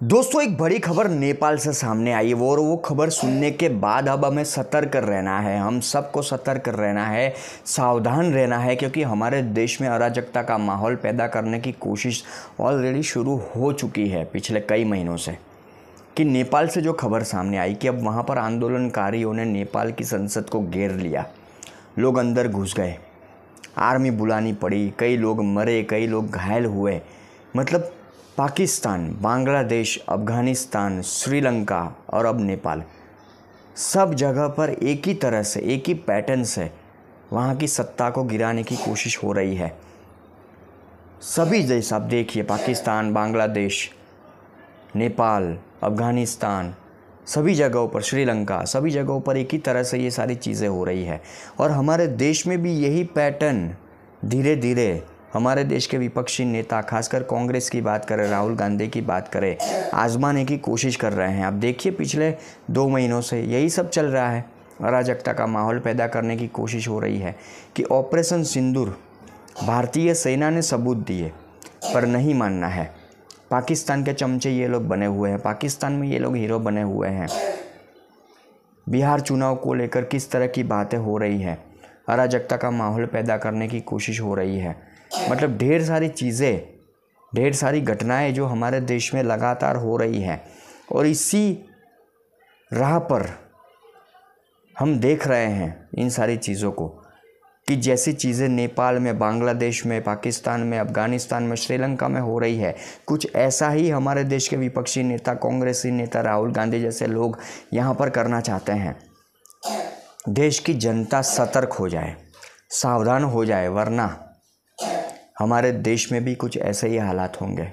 दोस्तों, एक बड़ी खबर नेपाल से सामने आई है और वो खबर सुनने के बाद अब हमें सतर्क रहना है। हम सबको सतर्क रहना है, सावधान रहना है, क्योंकि हमारे देश में अराजकता का माहौल पैदा करने की कोशिश ऑलरेडी शुरू हो चुकी है पिछले कई महीनों से। कि नेपाल से जो खबर सामने आई कि अब वहाँ पर आंदोलनकारियों ने नेपाल की संसद को घेर लिया, लोग अंदर घुस गए, आर्मी बुलानी पड़ी, कई लोग मरे, कई लोग घायल हुए। मतलब पाकिस्तान, बांग्लादेश, अफ़गानिस्तान, श्रीलंका और अब नेपाल, सब जगह पर एक ही तरह से, एक ही पैटर्न से वहाँ की सत्ता को गिराने की कोशिश हो रही है। सभी देश आप देखिए, पाकिस्तान, बांग्लादेश, नेपाल, अफ़गानिस्तान, सभी जगहों पर, श्रीलंका, सभी जगहों पर एक ही तरह से ये सारी चीज़ें हो रही है। और हमारे देश में भी यही पैटर्न धीरे धीरे हमारे देश के विपक्षी नेता, खासकर कांग्रेस की बात करें, राहुल गांधी की बात करें, आजमाने की कोशिश कर रहे हैं। आप देखिए, पिछले 2 महीनों से यही सब चल रहा है। अराजकता का माहौल पैदा करने की कोशिश हो रही है कि ऑपरेशन सिंदूर भारतीय सेना ने सबूत दिए, पर नहीं मानना है। पाकिस्तान के चमचे ये लोग बने हुए हैं, पाकिस्तान में ये लोग हीरो बने हुए हैं। बिहार चुनाव को लेकर किस तरह की बातें हो रही है, अराजकता का माहौल पैदा करने की कोशिश हो रही है। मतलब ढेर सारी चीज़ें, ढेर सारी घटनाएं जो हमारे देश में लगातार हो रही हैं। और इसी राह पर हम देख रहे हैं इन सारी चीज़ों को, कि जैसी चीज़ें नेपाल में, बांग्लादेश में, पाकिस्तान में, अफ़गानिस्तान में, श्रीलंका में हो रही है, कुछ ऐसा ही हमारे देश के विपक्षी नेता, कांग्रेसी नेता राहुल गांधी जैसे लोग यहाँ पर करना चाहते हैं। देश की जनता सतर्क हो जाए, सावधान हो जाए, वरना हमारे देश में भी कुछ ऐसे ही हालात होंगे।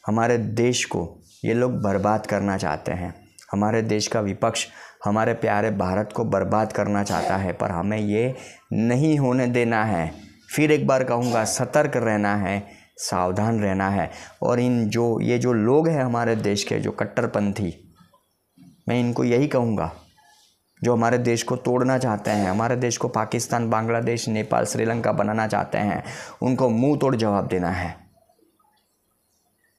हमारे देश को ये लोग बर्बाद करना चाहते हैं। हमारे देश का विपक्ष हमारे प्यारे भारत को बर्बाद करना चाहता है, पर हमें ये नहीं होने देना है। फिर एक बार कहूँगा, सतर्क रहना है, सावधान रहना है। और ये जो लोग हैं हमारे देश के, जो कट्टरपंथी, मैं इनको यही कहूँगा, जो हमारे देश को तोड़ना चाहते हैं, हमारे देश को पाकिस्तान, बांग्लादेश, नेपाल, श्रीलंका बनाना चाहते हैं, उनको मुंह तोड़ जवाब देना है।